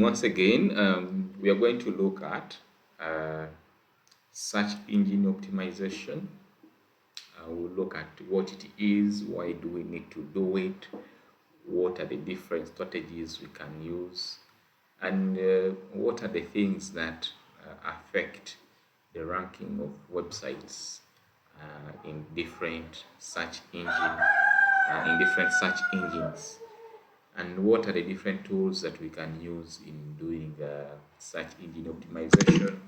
Once again, we are going to look at uh, search engine optimization. We'll look at what it is, why do we need to do it, what are the different strategies we can use, and what are the things that affect the ranking of websites in different search engines, and what are the different tools that we can use in doing search engine optimization,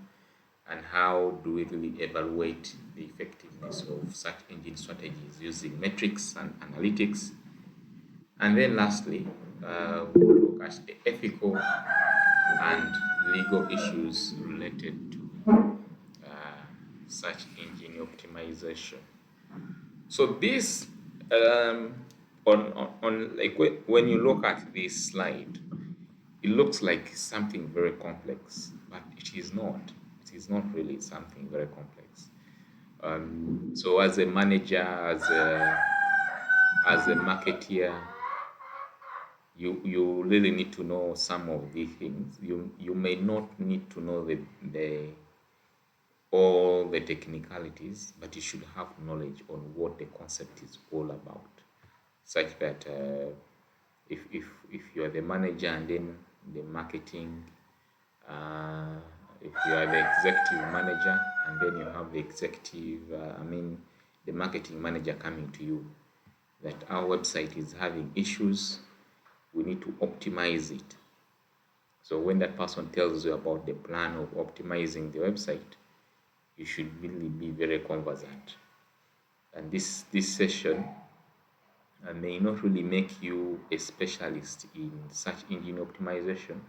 and how do we really evaluate the effectiveness of search engine strategies using metrics and analytics. And then lastly, we'll look at the ethical and legal issues related to search engine optimization. So this on like when you look at this slide, it looks like something very complex, but it is not. It is not really something very complex. So as a manager, as a marketeer, you really need to know some of these things. You may not need to know the all the technicalities, but you should have knowledge on what the concept is all about, such that if you are the manager and then the marketing, uh, if you are the executive manager and then you have the executive, the marketing manager coming to you that our website is having issues, we need to optimize it. So when that person tells you about the plan of optimizing the website, you should really be very conversant. And this session may not really make you a specialist in search engine optimization,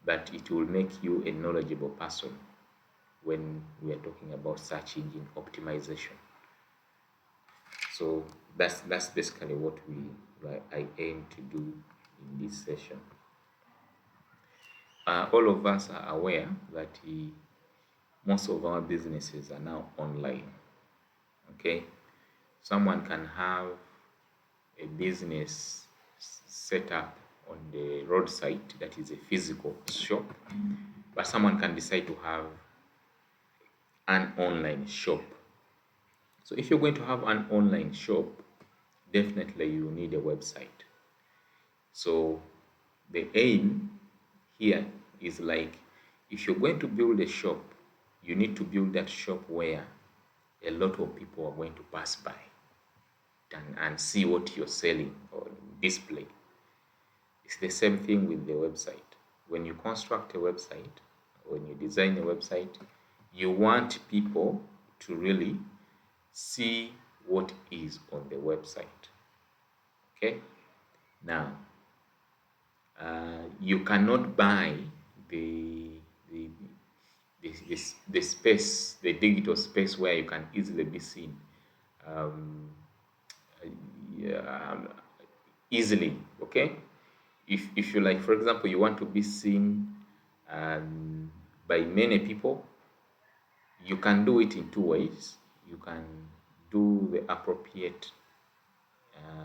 but it will make you a knowledgeable person when we are talking about search engine optimization. So that's basically what I aim to do in this session. All of us are aware that most of our businesses are now online. Okay, someone can have a business set up on the roadside, that is a physical shop, but someone can decide to have an online shop. So if you're going to have an online shop, definitely you need a website. So the aim here is like, if you're going to build a shop, you need to build that shop where a lot of people are going to pass by and see what you're selling or display. It's the same thing with the website. When you construct a website, when you design a website, you want people to really see what is on the website. Okay? Now, you cannot buy the the, the space, the digital space where you can easily be seen. Um, yeah, easily. Okay, if you like, for example, you want to be seen by many people, you can do it in two ways. You can do the appropriate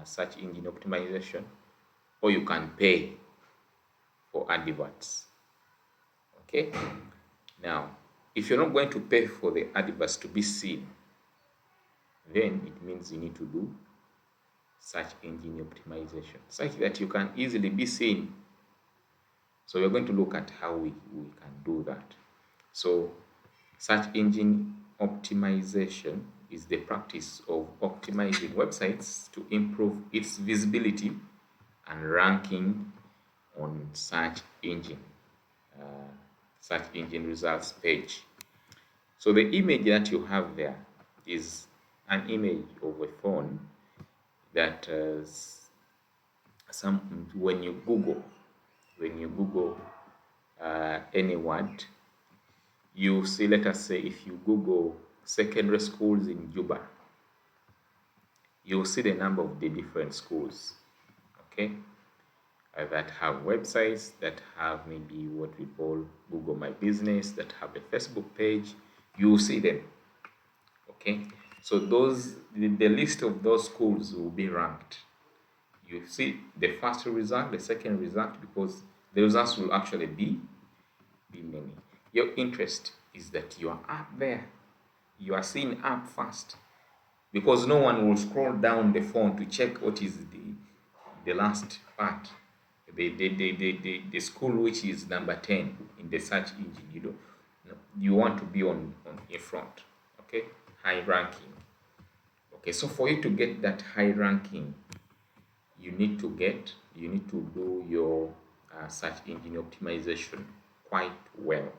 search engine optimization, or you can pay for adverts. Okay, now if you're not going to pay for the adverts to be seen, then it means you need to do search engine optimization such that you can easily be seen. So we're going to look at how we can do that. So search engine optimization is the practice of optimizing websites to improve its visibility and ranking on uh, search engine results page. So the image that you have there is an image of a phone that some when you Google any word, you see, let us say, if you Google secondary schools in Juba, you'll see the number of the different schools, okay, that have websites, that have maybe what we call Google My Business, that have a Facebook page. You'll see them, okay. So the list of those schools will be ranked. You see the first result, the second result, because the results will actually be many. Your interest is that you are up there, you are seeing up first, because no one will scroll down the phone to check what is the last part, the school which is number 10 in the search engine. You don't, no, you want to be on in front. Okay, high ranking. Okay, so for you to get that high ranking, you need to do your search engine optimization quite well.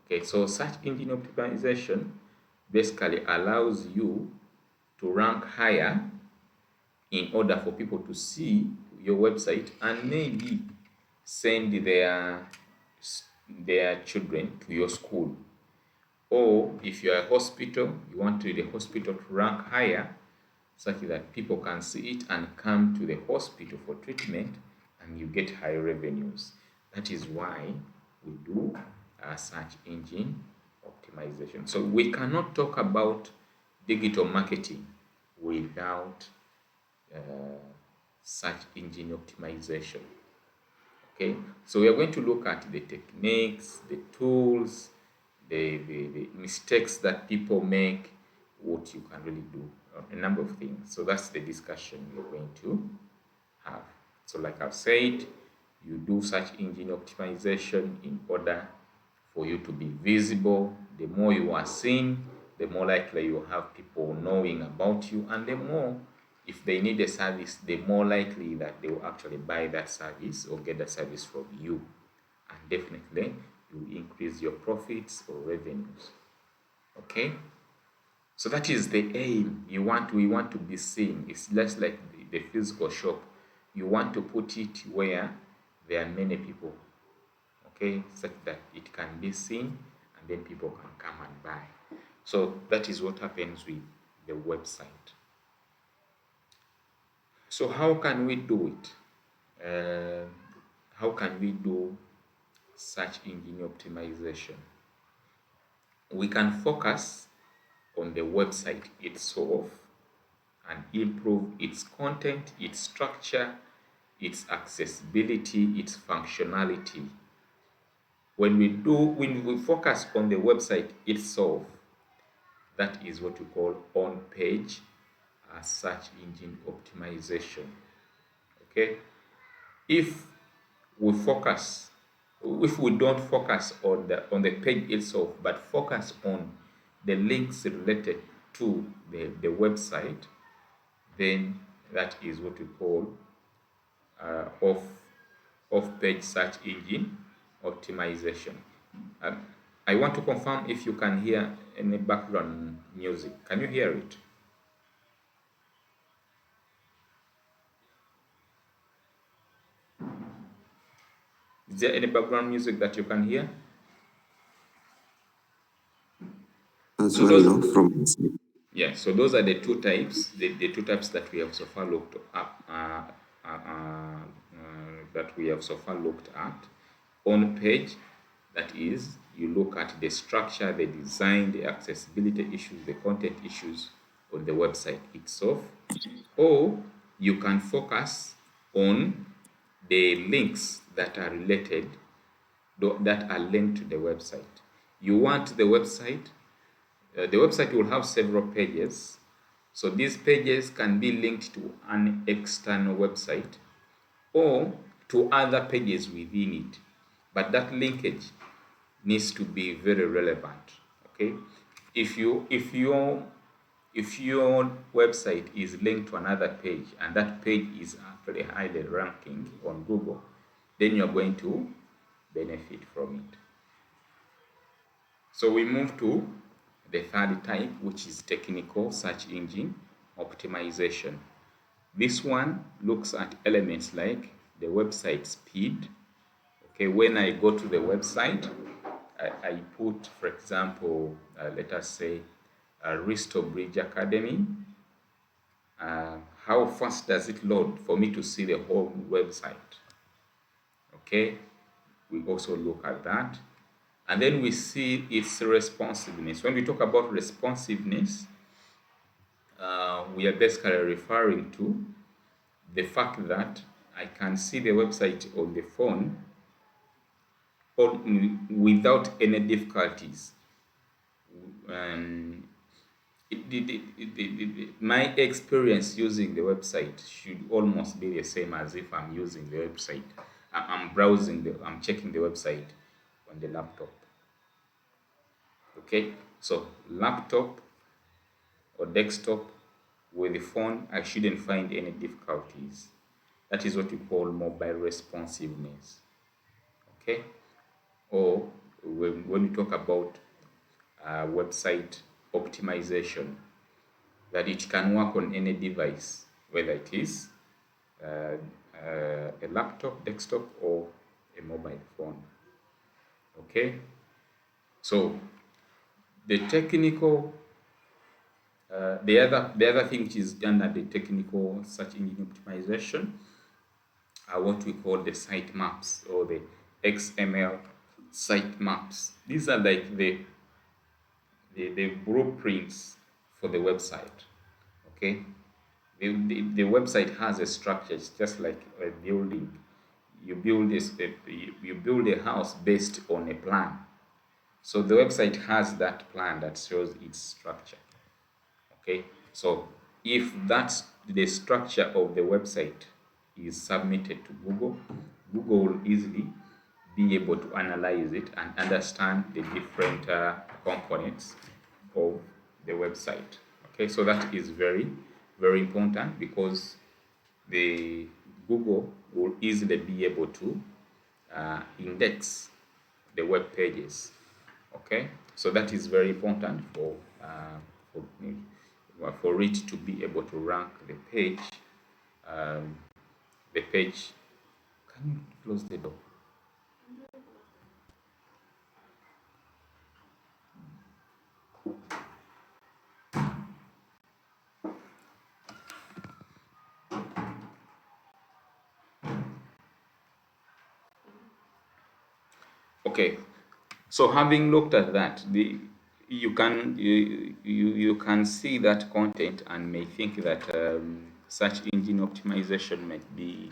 Okay, so search engine optimization basically allows you to rank higher in order for people to see your website and maybe send their children to your school. Or if you're a hospital, you want the hospital to rank higher such that people can see it and come to the hospital for treatment, and you get high revenues. That is why we do search engine optimization. So we cannot talk about digital marketing without search engine optimization. Okay, so we are going to look at the techniques, the tools, the mistakes that people make, what you can really do, a number of things. So that's the discussion we're going to have. So like I've said, you do search engine optimization in order for you to be visible. The more you are seen, the more likely you have people knowing about you, and the more, if they need a service, the more likely that they will actually buy that service or get that service from you. And definitely you increase your profits or revenues. Okay, so that is the aim. We want to be seen. It's just like the physical shop. You want to put it where there are many people, okay, such that it can be seen and then people can come and buy. So that is what happens with the website. So how can we do it? How can we do search engine optimization? We can focus on the website itself and improve its content, its structure, its accessibility, its functionality. When we focus on the website itself, that is what we call on-page search engine optimization. Okay, if we don't focus on the page itself, but focus on the links related to the website, then that is what we call off-page search engine optimization. I want to confirm if you can hear any background music. Can you hear it? Is there any background music that you can hear? As so well, no, from yeah, so those are the two types, the two types that we have so far looked up, On page, that is, you look at the structure, the design, the accessibility issues, the content issues on the website itself, or you can focus on the links that are related, that are linked to the website. You want the website will have several pages. So these pages can be linked to an external website or to other pages within it. But that linkage needs to be very relevant. Okay? If your website is linked to another page and that page is actually highly ranking on Google, then you're going to benefit from it. So we move to the third type, which is technical search engine optimization. This one looks at elements like the website speed. Okay, when I go to the website, I put, for example, let us say, Risto Bridge Academy. How fast does it load for me to see the whole website? Okay, we also look at that. And then we see its responsiveness. When we talk about responsiveness, we are basically referring to the fact that I can see the website on the phone without any difficulties. Um, my experience using the website should almost be the same as if I'm using the website. I'm checking the website on the laptop. Okay, so laptop or desktop with the phone, I shouldn't find any difficulties. That is what we call mobile responsiveness. Okay, or when we talk about website optimization, that it can work on any device, whether it is a laptop, desktop, or a mobile phone. Okay, so the technical, the other thing which is done at the technical search engine optimization are what we call the site maps or the XML site maps. These are like the blueprints for the website. Okay, the website has a structure. It's just like a building. You build you build a house based on a plan. So the website has that plan that shows its structure. Okay, so if that's the structure of the website is submitted to Google, Google will easily be able to analyze it and understand the different components of the website. Okay, so that is very, very important because the Google will easily be able to index the web pages. Okay, so that is very important for, for it to be able to rank the page. Um, the page. Can you close the door? Okay, so having looked at that, you can see that content and may think that search engine optimization might be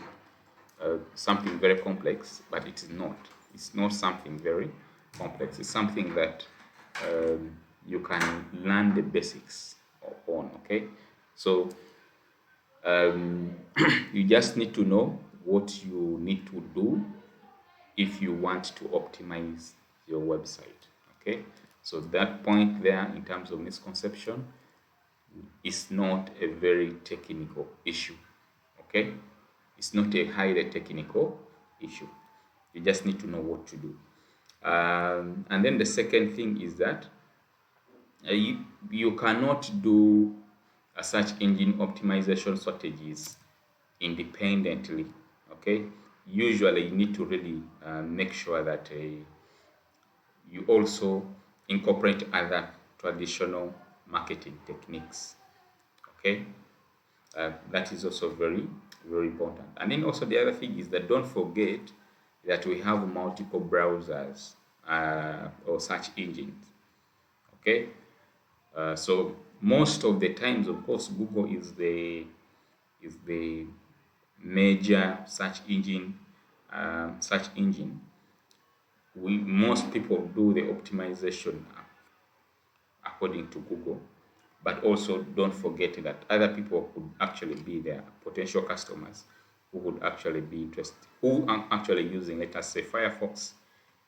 something very complex, but it is not. It's not something very complex. It's something that you can learn the basics on. Okay, so you just need to know what you need to do if you want to optimize your website. Okay, so that point there in terms of misconception is not a very technical issue. Okay, it's not a highly technical issue. You just need to know what to do. And then the second thing is that you cannot do a search engine optimization strategies independently. Okay, usually you need to really make sure that you also incorporate other traditional marketing techniques. Okay, that is also very, very important. And then also the other thing is that don't forget that we have multiple browsers or search engines. Okay, so most of the times, of course, Google is the major search engine. Most people do the optimization according to Google, but also don't forget that other people could actually be their potential customers who would actually be interested, who are actually using, let us say, Firefox,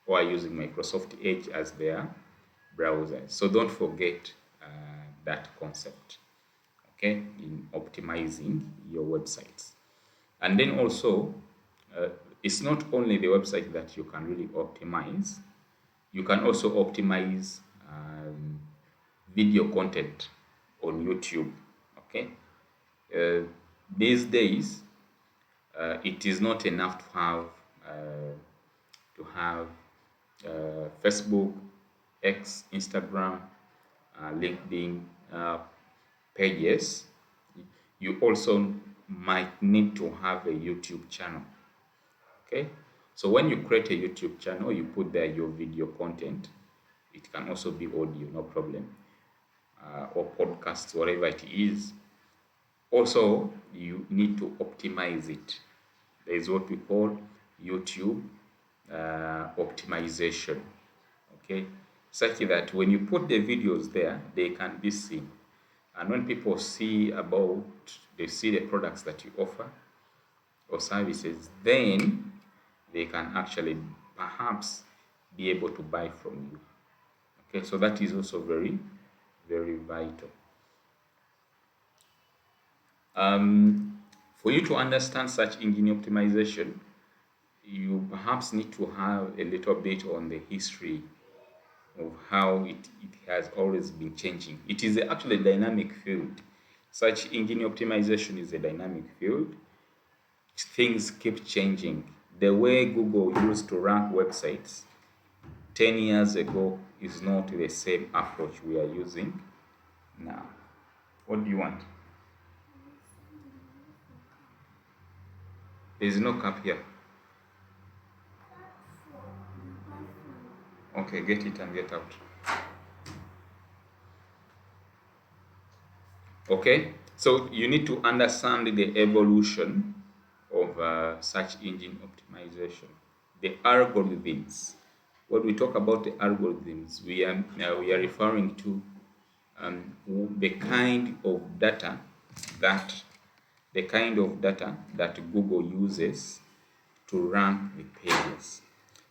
or are using Microsoft Edge as their browser. So don't forget that concept, okay, in optimizing your websites. And then also, it's not only the website that you can really optimize, you can also optimize video content on YouTube. Okay, uh, these days it is not enough to have Facebook, X, Instagram, LinkedIn pages. You also might need to have a YouTube channel. Okay, so when you create a YouTube channel, you put there your video content. It can also be audio, no problem, or podcasts, whatever it is. Also, you need to optimize it. There is what we call YouTube optimization, okay, such that when you put the videos there, they can be seen. And when people they see the products that you offer or services, then they can actually perhaps be able to buy from you. Okay, so that is also very, very vital. For you to understand search engine optimization, you perhaps need to have a little bit on the history of how it has always been changing. It is actually a dynamic field. Search engine optimization is a dynamic field. Things keep changing. The way Google used to rank websites 10 years ago is not the same approach we are using now. What do you want? There is no cup here. Okay, get it and get out. Okay, so you need to understand the evolution of search engine optimization, the algorithms. When we talk about the algorithms, we are referring to the kind of data that Google uses to rank the pages.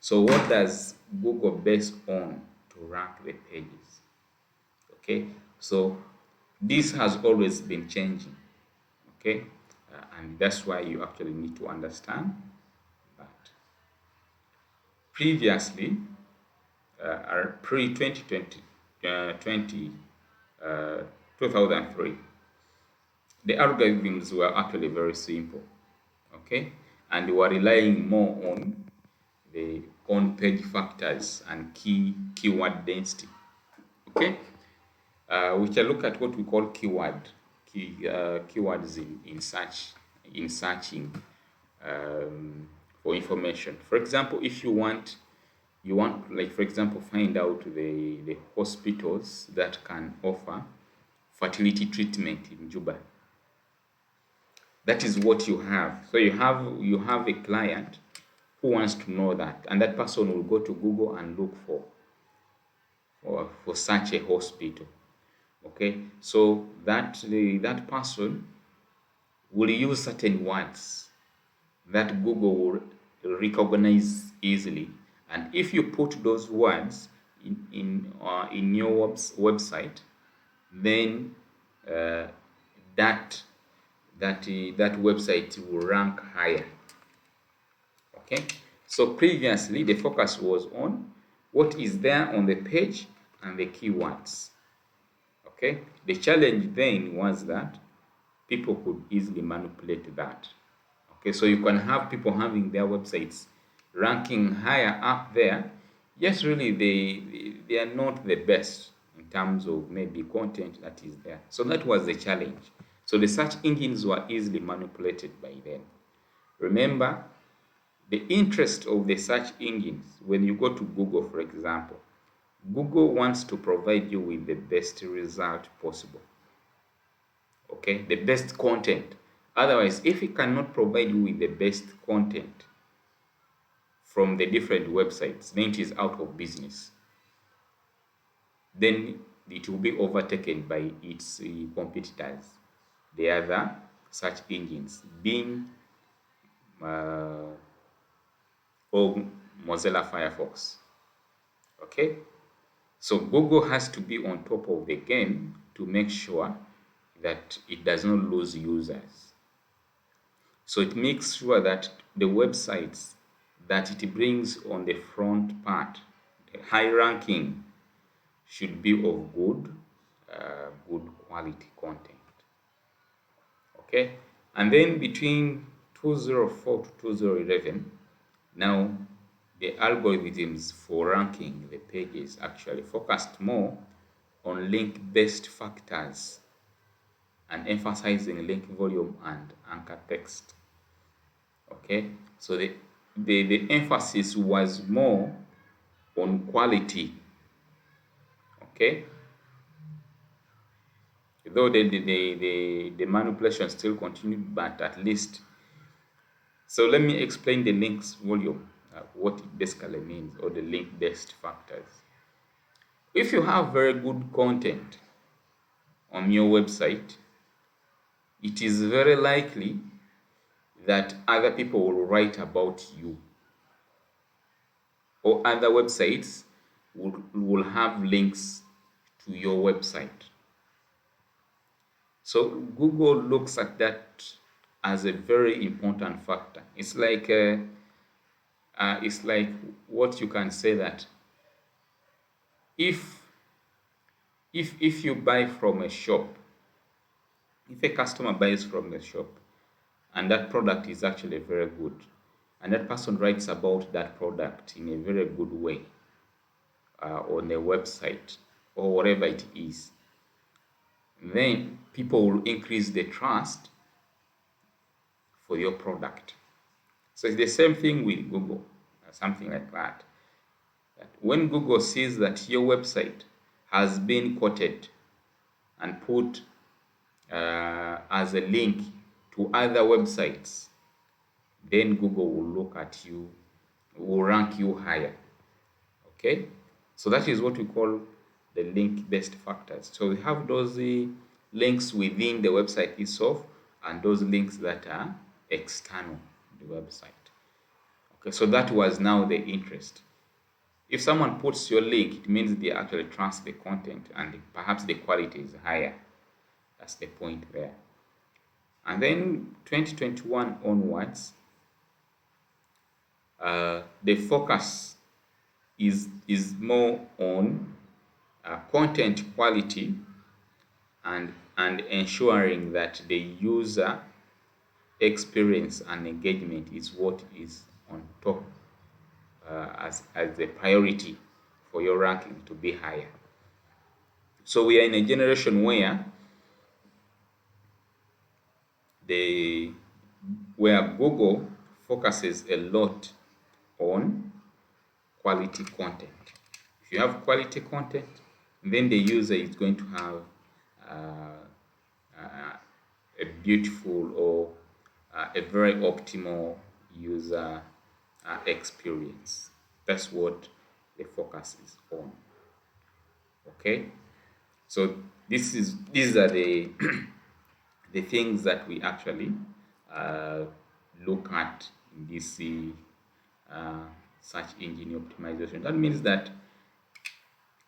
So what does Google base on to rank the pages? Okay, so this has always been changing. Okay, and that's why you actually need to understand that. Previously, pre-2020, 2003, the algorithms were actually very simple. Okay, and they were relying more on the on-page factors and keyword density. Okay, we can look at what we call keywords in searching for information. For example, if you want like, for example, find out the hospitals that can offer fertility treatment in Juba. That is what you have. So you have a client who wants to know that, and that person will go to Google and look for such a hospital. Okay, so that person will use certain words that Google will recognize easily, and if you put those words in your website, then that website will rank higher. Okay, so previously the focus was on what is there on the page and the keywords. Okay, the challenge then was that people could easily manipulate that. Okay, so you can have people having their websites ranking higher up there. Yes, really, they are not the best in terms of maybe content that is there. So that was the challenge. So the search engines were easily manipulated by then. Remember, the interest of the search engines, when you go to Google, for example, Google wants to provide you with the best result possible. Okay, the best content. Otherwise, if it cannot provide you with the best content from the different websites, then it is out of business. Then it will be overtaken by its competitors, the other search engines, Bing or Mozilla Firefox. Okay, so Google has to be on top of the game to make sure that it does not lose users. So it makes sure that the websites that it brings on the front part, the high ranking, should be of good quality content. Okay, and then between 2004 to 2011, now the algorithms for ranking the pages actually focused more on link-based factors and emphasizing link volume and anchor text. Okay, so the emphasis was more on quality. Okay, though the manipulation still continued, but at least So let me explain the links volume, what it basically means, or the link-based factors. If you have very good content on your website, it is very likely that other people will write about you, or other websites will have links to your website. So Google looks at that as a very important factor. It's like what you can say that if if you buy from a shop, if a customer buys from the shop and that product is actually very good, and that person writes about that product in a very good way on a website or whatever it is, then people will increase the trust for your product. So it's the same thing with Google, something like that. That when Google sees that your website has been quoted and put as a link to other websites, then Google will look at you, will rank you higher. Okay, so that is what we call the link-based factors. So we have those links within the website itself and those links that are external to the website. Okay, so that was now the interest. If someone puts your link, it means they actually trust the content and perhaps the quality is higher. That's the point there. And then 2021 onwards, the focus is more on content quality and ensuring that the user experience and engagement is what is on top as a priority for your ranking to be higher. So we are in a generation where Google focuses a lot on quality content. If you have quality content, then the user is going to have a beautiful or a very optimal user experience. That's what the focus is on. Okay, so these are the the things that we actually look at in this search engine optimization. That means that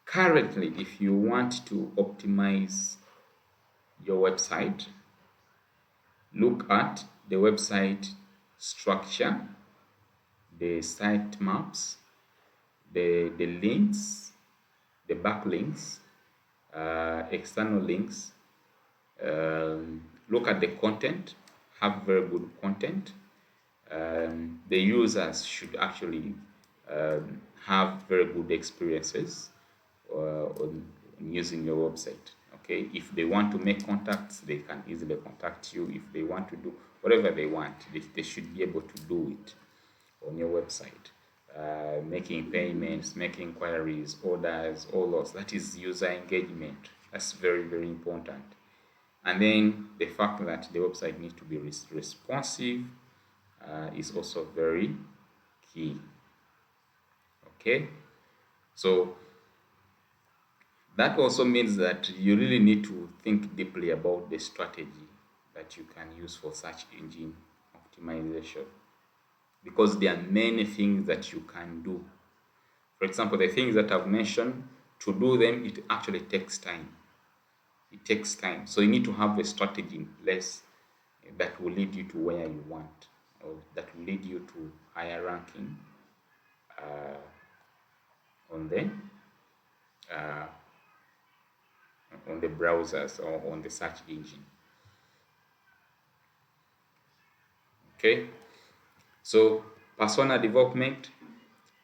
currently, if you want to optimize your website, look at the website structure, the site maps, the links, the backlinks, external links. Look at the content, have very good content. The users should actually have very good experiences on using your website. Okay, if they want to make contacts, they can easily contact you. If they want to do whatever they want, they should be able to do it on your website. Making payments, making inquiries, orders, all those. That is user engagement. That's very, very important. And then the fact that the website needs to be responsive is also very key. Okay, so that also means that you really need to think deeply about the strategy that you can use for search engine optimization, because there are many things that you can do. For example, the things that I've mentioned, to do them, it actually takes time. It takes time. So you need to have a strategy in place that will lead you to where you want, or that will lead you to higher ranking on the browsers or on the search engine. Okay, so persona development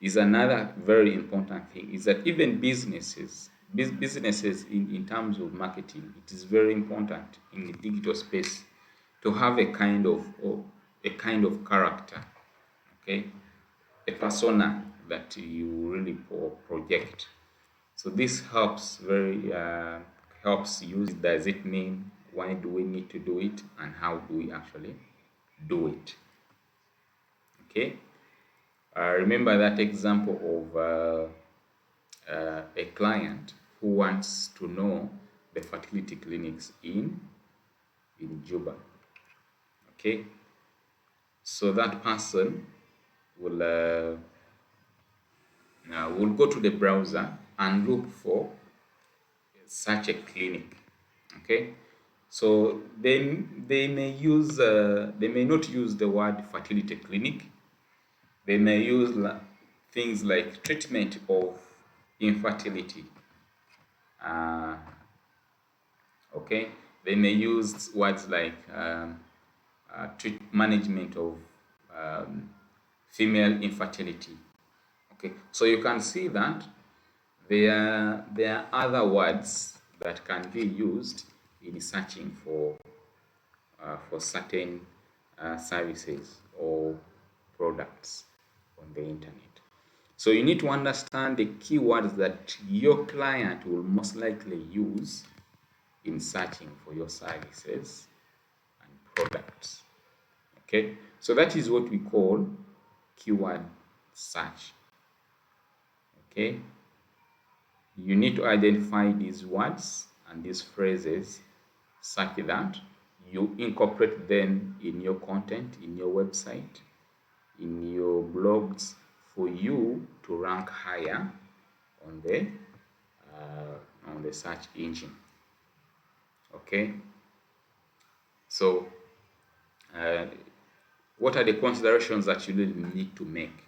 is another very important thing. Is that even businesses in terms of marketing, it is very important in the digital space to have a kind of character, okay, a persona that you really project. So this helps helps use. Does it mean, why do we need to do it, and how do we actually do it? Okay, remember that example of a client who wants to know the fertility clinics in Juba. Okay, so that person will go to the browser and look for such a clinic. Okay, so they may use they may not use the word fertility clinic. They may use things like treatment of infertility. Uh, okay, they may use words like management of female infertility. Okay, so you can see that there are other words that can be used in searching for certain services or products on the internet. So you need to understand the keywords that your client will most likely use in searching for your services and products. Okay, so that is what we call keyword search. Okay, you need to identify these words and these phrases such that you incorporate them in your content, in your website, in your blogs, for you to rank higher on the search engine. Okay, so what are the considerations that you really need to make?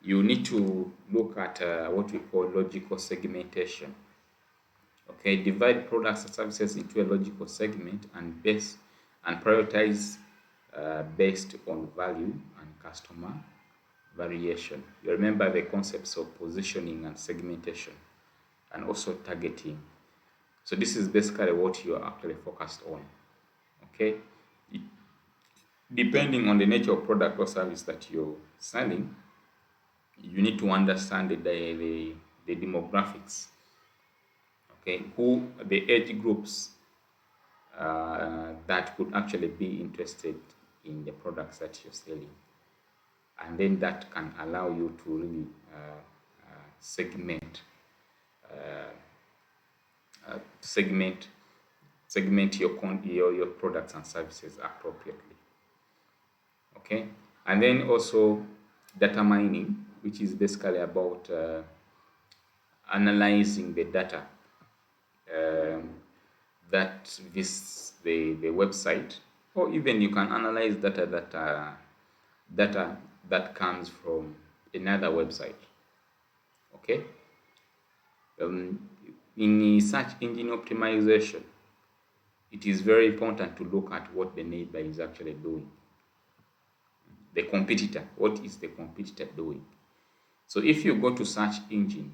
You need to look at what we call logical segmentation. Okay, divide products and services into a logical segment and prioritize based on value and customer variation. You remember the concepts of positioning and segmentation and also targeting. So this is basically what you are actually focused on. Okay, depending on the nature of product or service that you're selling, you need to understand the demographics. Okay, who the age groups that could actually be interested in the products that you're selling, and then that can allow you to really segment your products and services appropriately. Okay, and then also data mining, which is basically about analyzing the data that visits the website, or even you can analyze data that comes from another website. Okay, in search engine optimization, it is very important to look at what the neighbor is actually doing. The competitor, what is the competitor doing? So if you go to search engines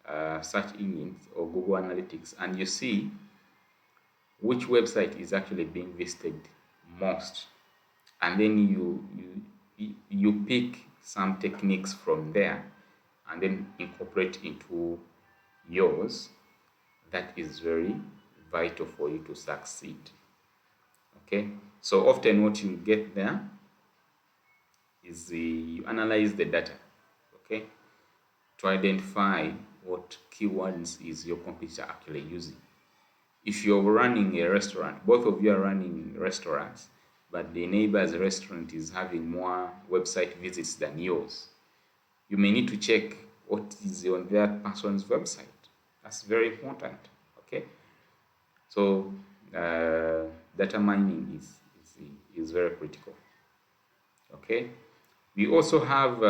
or Google Analytics, and you see which website is actually being visited most, and then you pick some techniques from there and then incorporate into yours, that is very vital for you to succeed. Okay, so often what you get there is you analyze the data, okay, to identify what keywords is your competitor actually using. If you're running a restaurant, both of you are running restaurants, but the neighbor's restaurant is having more website visits than yours, you may need to check what is on that person's website. That's very important. Okay, so data mining is very critical. Okay, we also have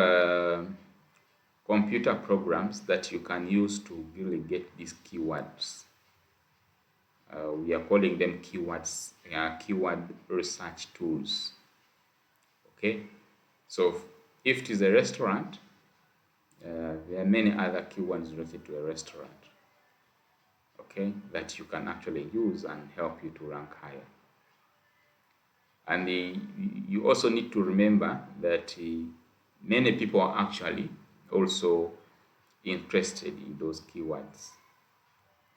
computer programs that you can use to really get these keywords. We are calling them keyword research tools. Okay, so if it is a restaurant, there are many other keywords related to a restaurant, okay, that you can actually use and help you to rank higher. And you also need to remember that many people are actually also interested in those keywords.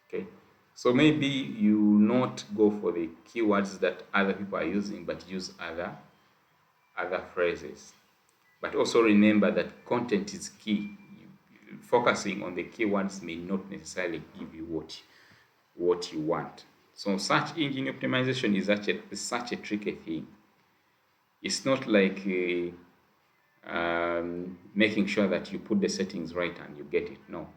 Okay, so maybe you not go for the keywords that other people are using, but use other other phrases. But also remember that content is key. Focusing on the keywords may not necessarily give you what you want. So search engine optimization is such a tricky thing. It's not like making sure that you put the settings right and you get it. No.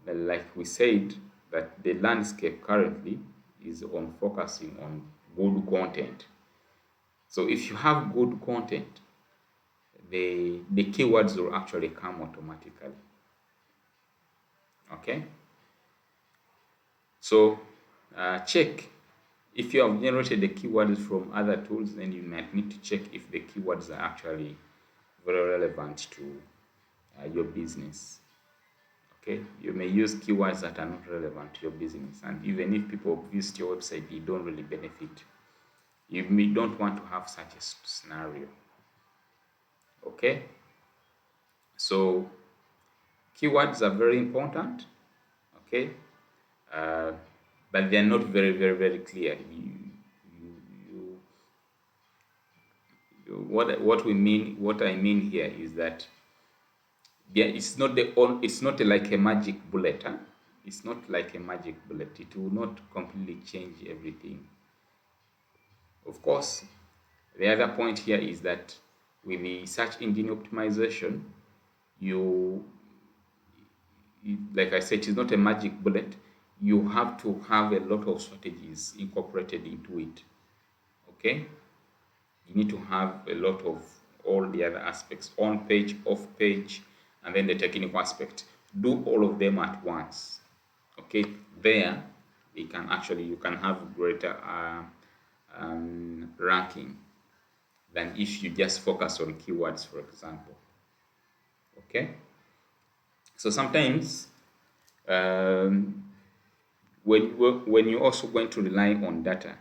Like we said, that the landscape currently is on focusing on good content. So if you have good content, the keywords will actually come automatically. Okay. So check if you have generated the keywords from other tools, then you might need to check if the keywords are actually very relevant to your business. Okay, you may use keywords that are not relevant to your business, and even if people visit your website, they don't really benefit. You don't want to have such a scenario. Okay, so keywords are very important. Okay, but they are not very clear. What I mean here is that it's not like a magic bullet. Huh? It's not like a magic bullet. It will not completely change everything. Of course, the other point here is that with the search engine optimization, like I said, it's not a magic bullet. You have to have a lot of strategies incorporated into it. Okay, you need to have a lot of all the other aspects: on page, off page, and then the technical aspect. Do all of them at once. Okay, there you can have greater ranking than if you just focus on keywords, for example. Okay, so sometimes when you're also going to rely on data,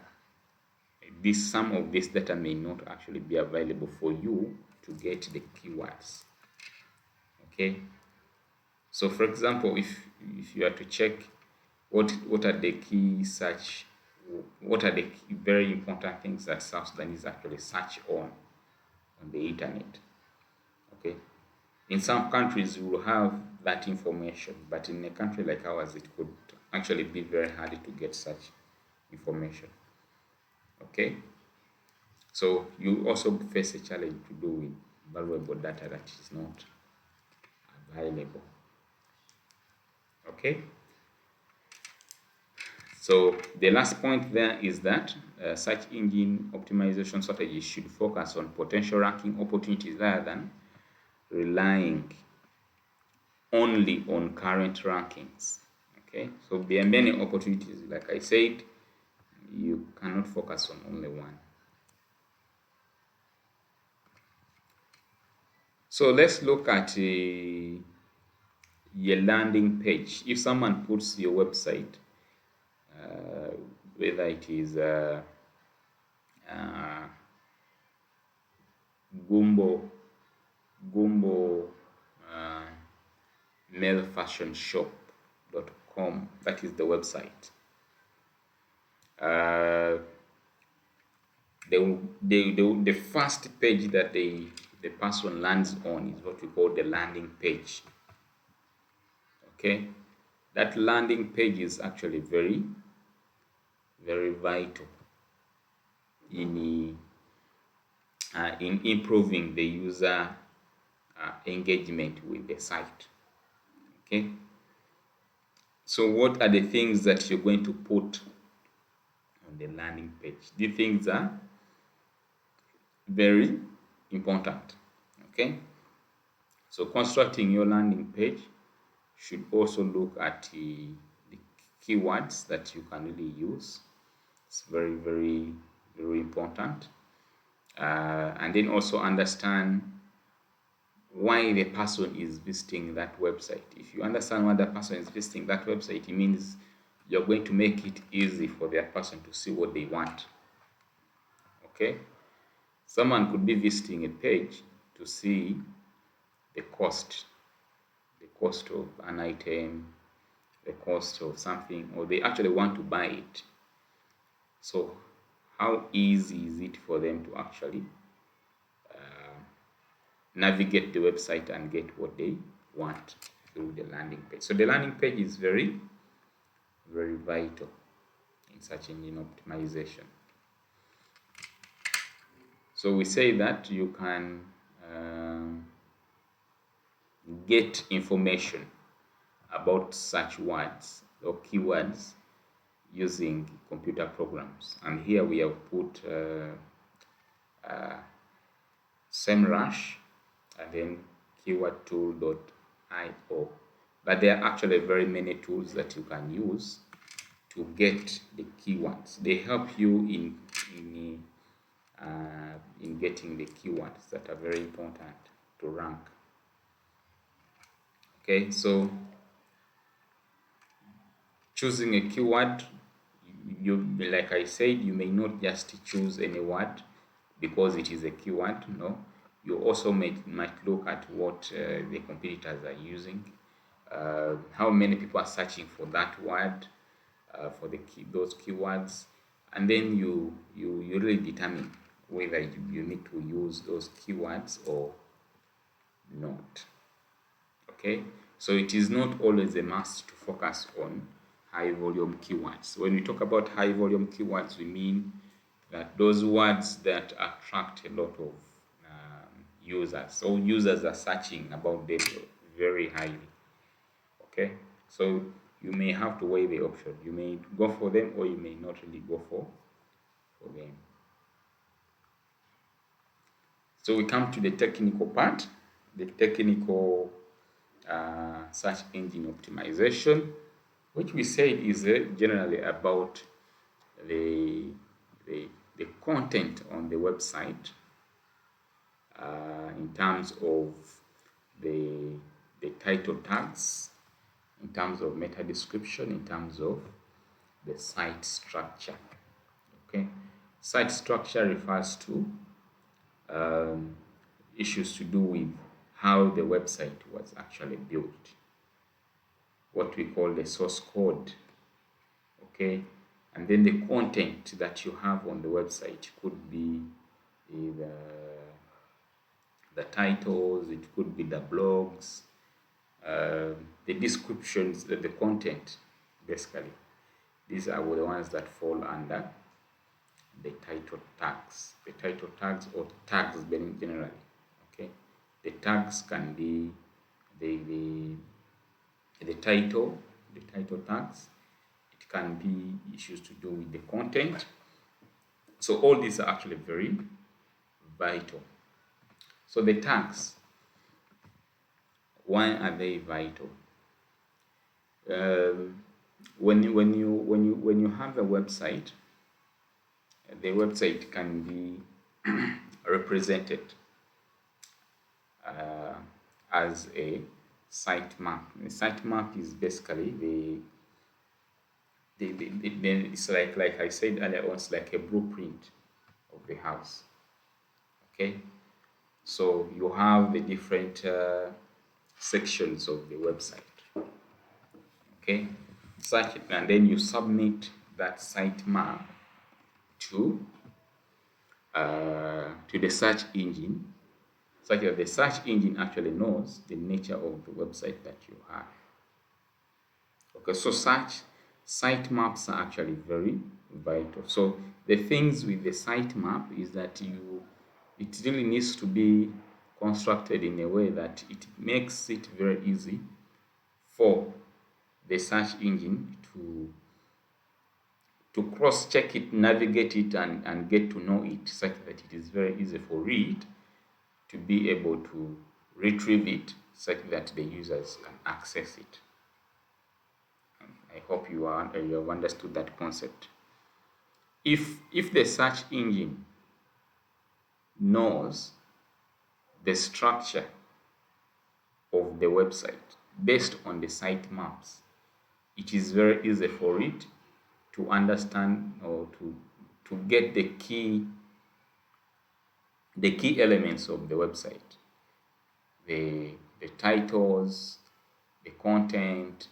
some of this data may not actually be available for you to get the keywords. Okay, so for example, if you are to check what are the key search, what are the very important things that South Sudanese actually search on the internet. Okay, in some countries you will have that information, but in a country like ours, it could actually be very hard to get such information. Okay, so you also face a challenge to do with valuable data that is not available. Okay, so the last point there is that search engine optimization strategies should focus on potential ranking opportunities rather than relying only on current rankings. Okay, so there are many opportunities. Like I said, you cannot focus on only one. So let's look at your landing page. If someone puts your website, whether it is Gumbo malefashionshop.com, that is the website. The first page that the person lands on is what we call the landing page. Okay, that landing page is actually very vital in improving the user engagement with the site. Okay, so what are the things that you're going to put on the landing page? These things are very important. Okay, so constructing your landing page should also look at the keywords that you can really use. It's very important. And then also understand why the person is visiting that website. If you understand why the person is visiting that website, it means you're going to make it easy for that person to see what they want. Okay, someone could be visiting a page to see the cost of an item, the cost of something, or they actually want to buy it. So how easy is it for them to actually navigate the website and get what they want through the landing page. So the landing page is very, very vital in search engine optimization. So we say that you can get information about search words or keywords using computer programs, and here we have put SEMrush and then keywordtool.io. But there are actually very many tools that you can use to get the keywords. They help you in getting the keywords that are very important to rank. Okay, so choosing a keyword, you like I said, you may not just choose any word because it is a keyword. No, you also might look at what the competitors are using, how many people are searching for that word, for those keywords, and then you really determine whether you need to use those keywords or not. Okay, so it is not always a must to focus on high volume keywords. When we talk about high volume keywords, we mean that those words that attract a lot of users. So users are searching about them very highly. Okay, so you may have to weigh the option. You may go for them or you may not really go for them. So we come to the technical part, the technical search engine optimization, which we said is generally about the content on the website in terms of the title tags, in terms of meta description, in terms of the site structure. Okay, site structure refers to issues to do with how the website was actually built, what we call the source code. Okay, and then the content that you have on the website could be the titles, it could be the blogs, the descriptions, the content, basically. These are the ones that fall under the title tags. The title tags or tags generally. Okay, the tags can be the title tags. It can be issues to do with the content. So all these are actually very vital. So the tags, why are they vital? When you have a website, the website can be represented as a sitemap. The sitemap is basically it's like I said earlier on, it's like a blueprint of the house. Okay, so you have the different sections of the website. Okay, and then you submit that sitemap to the search engine, such that the search engine actually knows the nature of the website that you have. Okay, so sitemaps are actually very vital. So the things with the sitemap is that it really needs to be constructed in a way that it makes it very easy for the search engine to cross-check it, navigate it, and get to know it, such that it is very easy for it to be able to retrieve it, such that the users can access it. I hope you have understood that concept. If the search engine knows the structure of the website based on the sitemaps, it is very easy for it to understand or to get the key elements of the website, the titles, the content,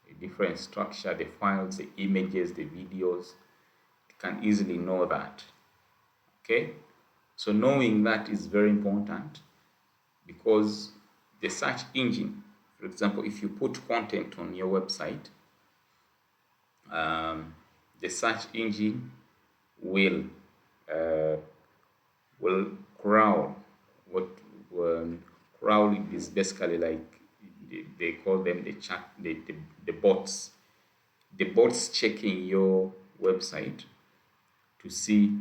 the different structure, the files, the images, the videos. It can easily know that. Okay, so knowing that is very important, because the search engine, for example, if you put content on your website, the search engine will uh, will crawl. What crawl is basically like they call them the bots. The bots checking your website to see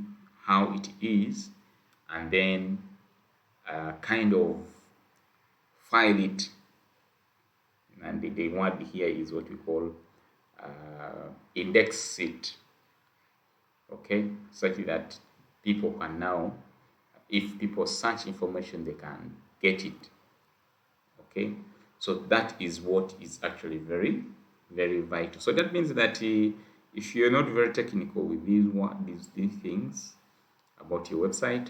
how it is, and then kind of file it. And the word here is what we call index it, okay, such that people can now, if people search information, they can get it. Okay, so that is what is actually very, very vital. So that means that if you're not very technical with these things about your website,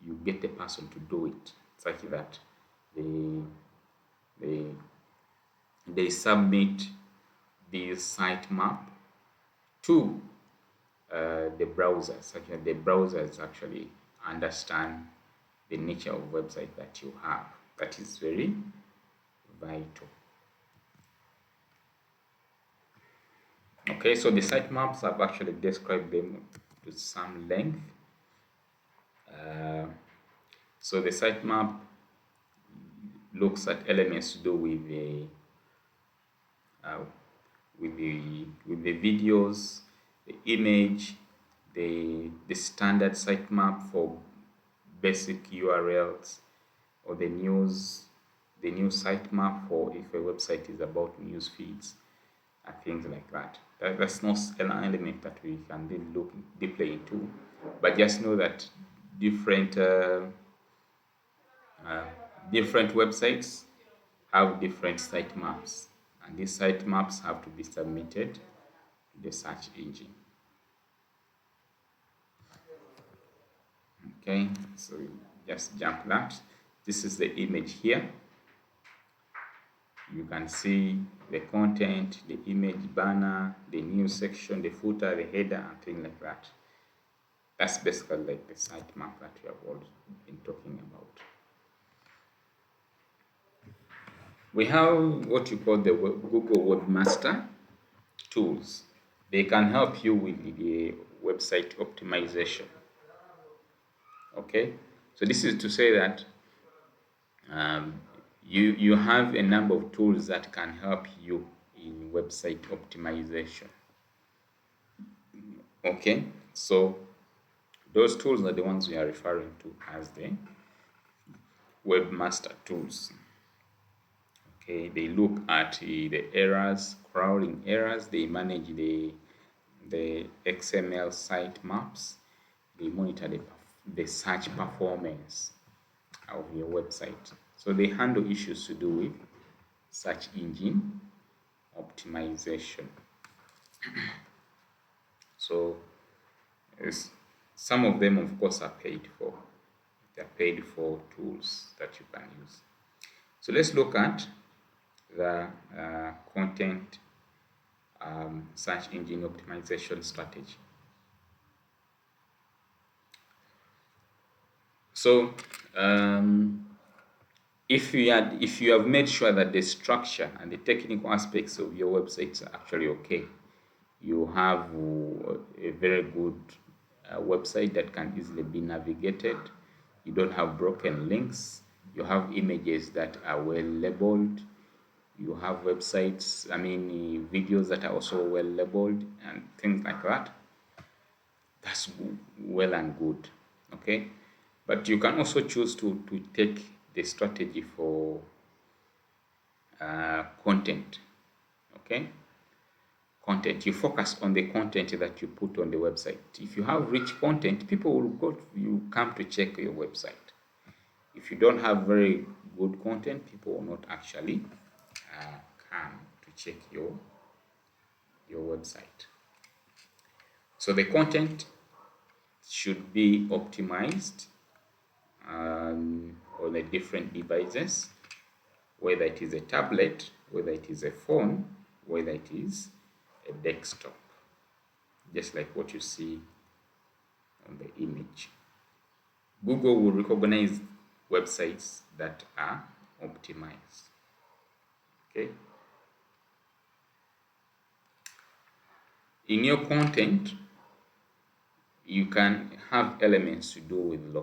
you get the person to do it such that they they they submit the sitemap to the browsers, such that the browsers actually understand the nature of website that you have. That is very vital. Okay, so the sitemaps, I've actually described them to some length. So the sitemap looks at elements to do with the videos, the image, the standard sitemap for basic URLs, or the news sitemap for if a website is about news feeds and things like that. That's not an element that we can then look deeply into, but just know that different different websites have different sitemaps, and these sitemaps have to be submitted to the search engine. Okay, so just jump that. This is the image here. You can see the content, the image, banner, the news section, the footer, the header, and things like that. That's basically like the sitemap that we have all been talking about. We have what you call the Google Webmaster tools. They can help you with the website optimization. Okay, so this is to say that you have a number of tools that can help you in website optimization. Okay, so those tools are the ones we are referring to as the webmaster tools. Okay, they look at the errors, crawling errors, they manage the XML sitemaps, they monitor the search performance of your website. So they handle issues to do with search engine optimization. So some of them, of course, are paid for. They're paid for tools that you can use. So let's look at the content search engine optimization strategy. So if you have made sure that the structure and the technical aspects of your website are actually okay, you have a very good website that can easily be navigated. You don't have broken links. You have images that are well labeled. You have websites, videos that are also well labeled and things like that. That's well and good, okay? But you can also choose to take the strategy for content, okay? Content, you focus on the content that you put on the website. If you have rich content, people will come to check your website. If you don't have very good content, people will not actually come to check your website. So the content should be optimized on the different devices, whether it is a tablet, whether it is a phone, whether it is a desktop, just like what you see on the image. Google will recognize websites that are optimized. Okay. In your content, you can have elements to do with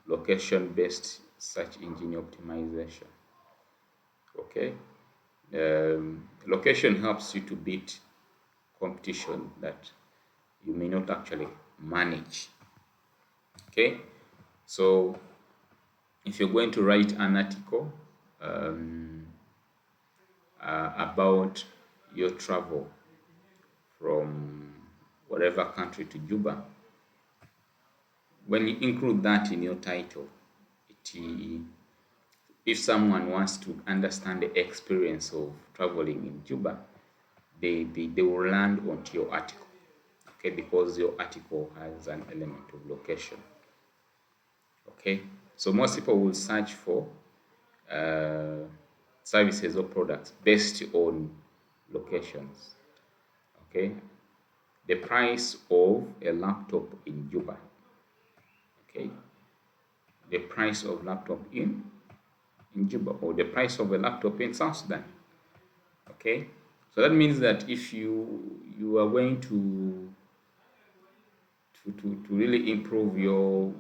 location-based search engine optimization. Okay. Location helps you to beat competition that you may not actually manage. Okay. So if you're going to write an article about your travel from whatever country to Juba, when you include that in your title, if someone wants to understand the experience of traveling in Juba, they will land onto your article, okay, because your article has an element of location. Okay, so most people will search for services or products based on locations. Okay, the price of a laptop in Juba. Okay, the price of laptop in Juba, or the price of a laptop in South Sudan. Okay, so that means that if you are going to really improve your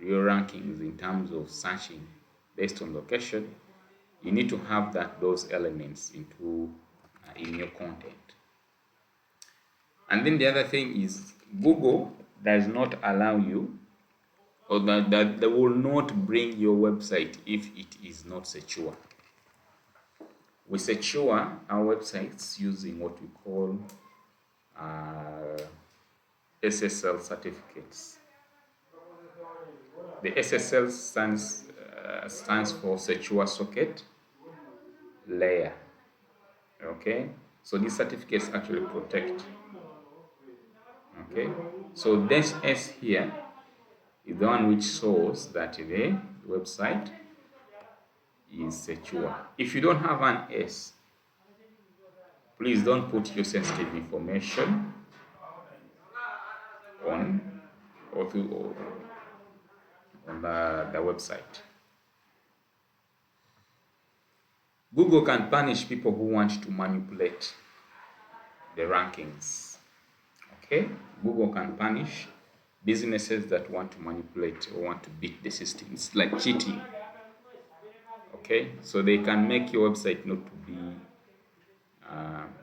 rankings in terms of searching based on location, you need to have those elements into in your content. And then the other thing is Google does not allow you, or that they will not bring your website if it is not secure. We secure our websites using what we call SSL certificates. The SSL stands for Secure Socket Layer. Okay, so these certificates actually protect. Okay, so this S here is the one which shows that the website is secure. If you don't have an S, please don't put your sensitive information on the website. Google can punish people who want to manipulate the rankings. Okay, Google can punish businesses that want to manipulate or want to beat the system. It's like cheating. Okay, so they can make your website not to be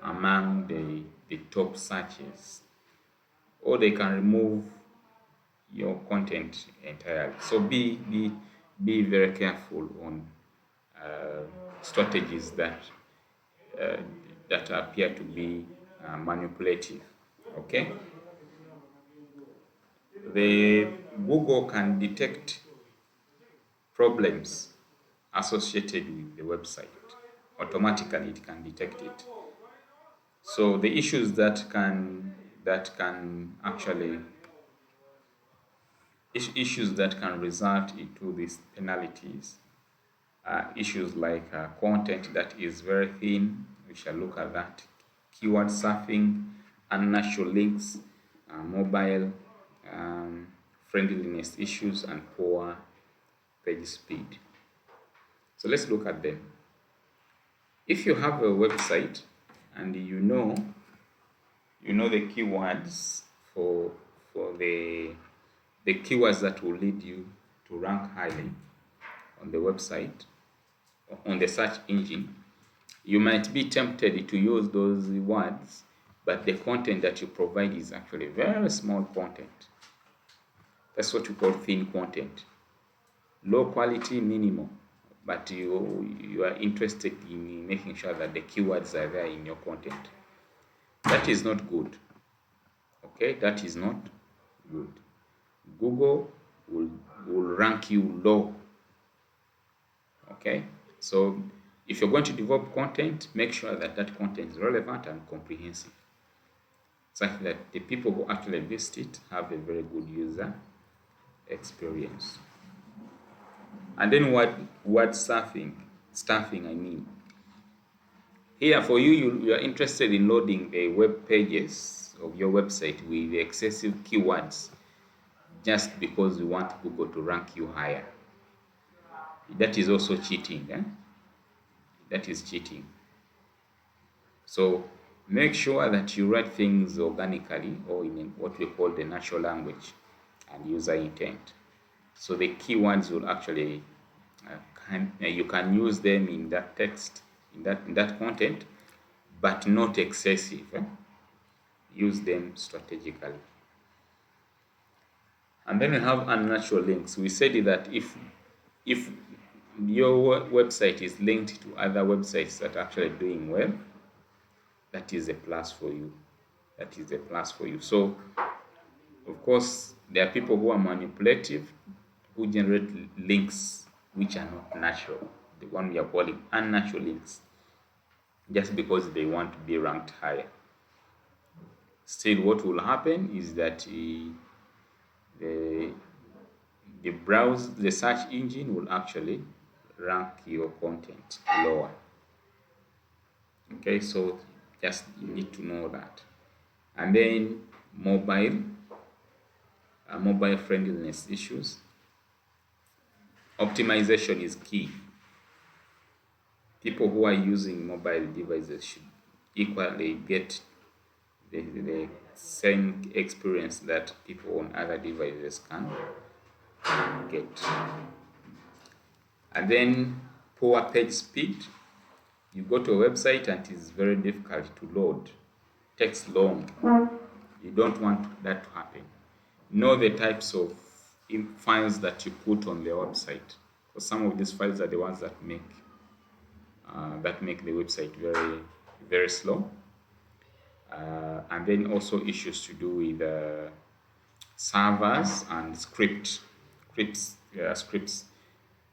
among the top searches, or they can remove your content entirely. So be very careful on strategies that appear to be manipulative. Okay, the Google can detect problems associated with the website. Automatically it can detect it. So the issues that can actually issues that can result into these penalties are issues like content that is very thin. We shall look at that. Keyword surfing, unnatural links, mobile friendliness issues, and poor page speed. So let's look at them. If you have a website and you know the keywords for the keywords that will lead you to rank highly on the website, on the search engine, you might be tempted to use those words, but the content that you provide is actually very small content. That's what we call thin content. Low quality, minimal, but you are interested in making sure that the keywords are there in your content. That is not good. Okay, that is not good. Google will rank you low. Okay, so if you're going to develop content, make sure that content is relevant and comprehensive, such that the people who actually visit it have a very good user experience. And then word stuffing, I mean. Here for you are interested in loading the web pages of your website with excessive keywords. just because you want Google to rank you higher. That is also cheating. That is cheating. So make sure that you write things organically or in what we call the natural language and user intent. So the keywords will actually you can use them in that text, in that content, but not excessive. Use them strategically. And then we have unnatural links. We said that if your website is linked to other websites that are actually doing well, that is a plus for you. That is a plus for you. So, of course, there are people who are manipulative, who generate links which are not natural. The one we are calling unnatural links, just because they want to be ranked higher. Still, what will happen is that the search engine will actually rank your content lower. Okay, so just you need to know that. And then mobile friendliness issues. Optimization is key. People who are using mobile devices should equally get the same experience that people on other devices can get. And then poor page speed. You go to a website and it is very difficult to load. It takes long. You don't want that to happen. Know the types of files that you put on the website, because some of these files are the ones that make the website very, very slow. And then also issues to do with servers and scripts.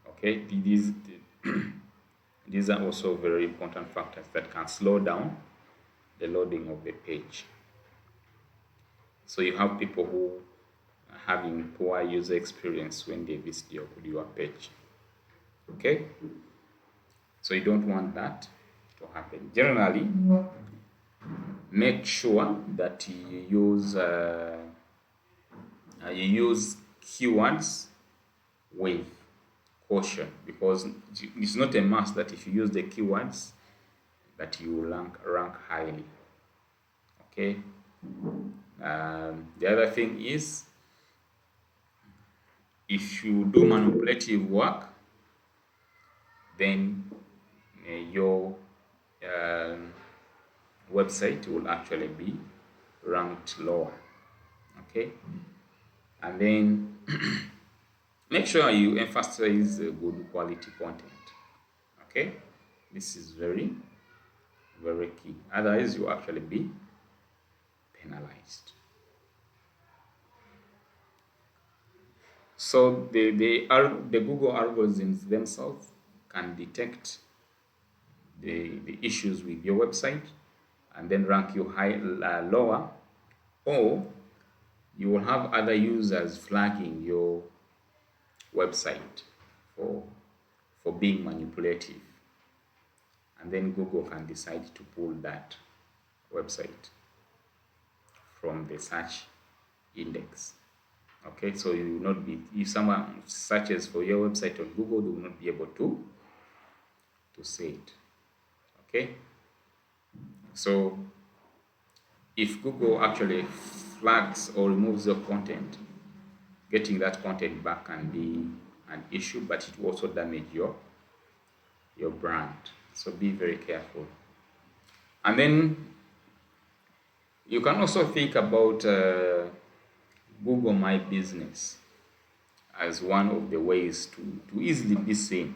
Okay, these are also very important factors that can slow down the loading of the page. So you have people who are having poor user experience when they visit your page. Okay, so you don't want that to happen. Generally, make sure that you use keywords with caution, because it's not a must that if you use the keywords that you will rank highly. Okay. The other thing is, if you do manipulative work, then your website will actually be ranked lower. Okay, and then make sure you emphasize good quality content. Okay, this is very, very key. Otherwise, you actually be penalized. So the Google algorithms themselves can detect the issues with your website and then rank you lower, or you will have other users flagging your website for being manipulative, and then Google can decide to pull that website from the search index. Okay, so you will not be, if someone searches for your website on Google, they will not be able to see it. Okay, so if Google actually flags or removes your content, getting that content back can be an issue, but it will also damage your brand. So be very careful. And then you can also think about Google My Business as one of the ways to easily be seen.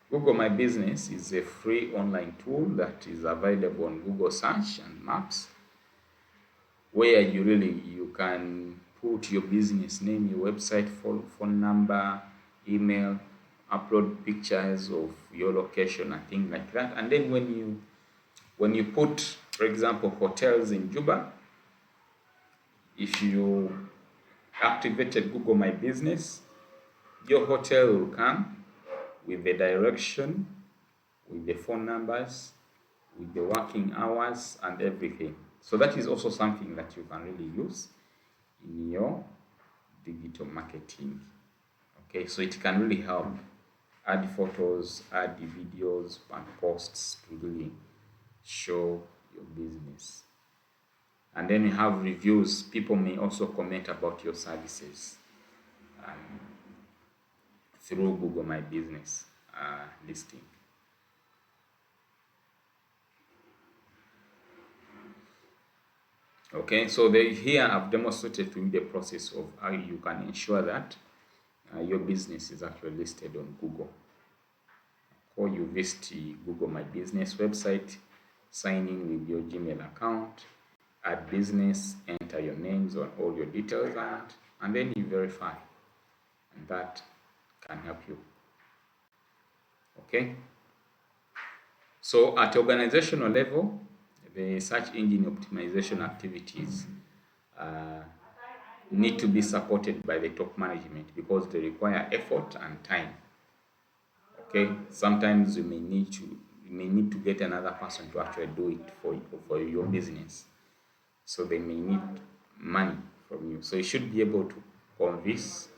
Google My Business is a free online tool that is available on Google Search and Maps, where you can put your business name, your website, phone number, email, upload pictures of your location and things like that. And then when you put, for example, hotels in Juba, if you activated Google My Business, your hotel will come with the direction, with the phone numbers, with the working hours and everything. So that is also something that you can really use in your digital marketing. Okay, so it can really help add photos, add the videos and posts to really show your business. And then you have reviews. People may also comment about your services through Google My Business listing. Okay, so here I've demonstrated to you the process of how you can ensure that your business is actually listed on Google. Or you visit the Google My Business website, sign in with your Gmail account, add business, enter your names on all your details, and then you verify, and that can help you. Okay, so at organizational level, the search engine optimization activities need to be supported by the top management because they require effort and time. Okay, sometimes you may need to get another person to actually do it for your business, so they may need money from you. So you should be able to convince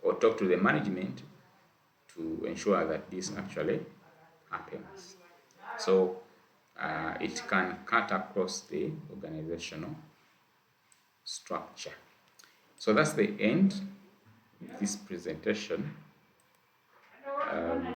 or talk to the management to ensure that this actually happens. So it can cut across the organizational structure. So that's the end of this presentation.